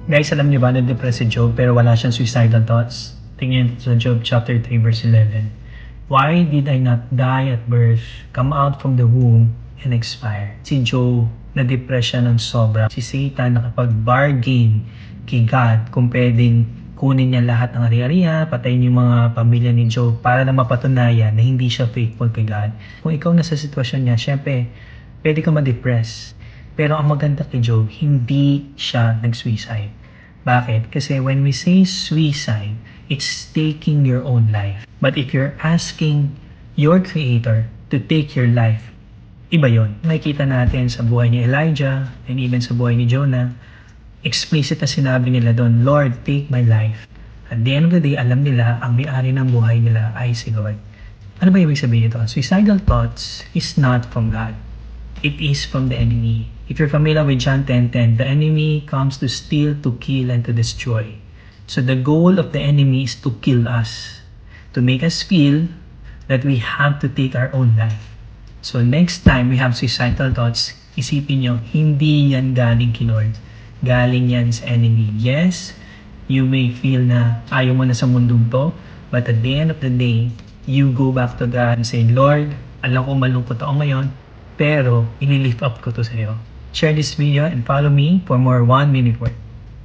Guys, alam niyo ba na depressed si Job pero wala siyang suicidal thoughts? Tingnan sa Job chapter 3 verse 11. Why did I not die at birth, come out from the womb, and expire? Si Job, na-depress siya ng sobra. Si Satan nakapag-bargain kay God kung pwedeng kunin niya lahat ng ari-ariya, patayin yung mga pamilya ni Job para na mapatunayan na hindi siya faithful kay God. Kung ikaw nasa sitwasyon niya, syempre, pwede ka ma-depress. Pero ang maganda kay Job, hindi siya nag-suicide. Bakit? Kasi when we say suicide, it's taking your own life. But if you're asking your Creator to take your life, iba yon. Nakikita natin sa buhay ni Elijah and even sa buhay ni Jonah, explicit na sinabi nila doon, Lord, take my life. At the end of the day, alam nila, ang may-ari ng buhay nila ay si Lord. Ano ba ibig sabihin ito? Suicidal thoughts is not from God. It is from the enemy. If you're familiar with John 10:10, the enemy comes to steal, to kill, and to destroy. So the goal of the enemy is to kill us, to make us feel that we have to take our own life. So next time we have suicidal thoughts, isipin nyo, hindi yan galing kay Lord. Galing yan sa enemy. Yes, you may feel na ayaw mo na sa mundong to, but at the end of the day, you go back to God and say, Lord, alam ko malungkot ako ngayon, pero ililift up ko to sa iyo. Share this video and follow me for more 1 Minute Word.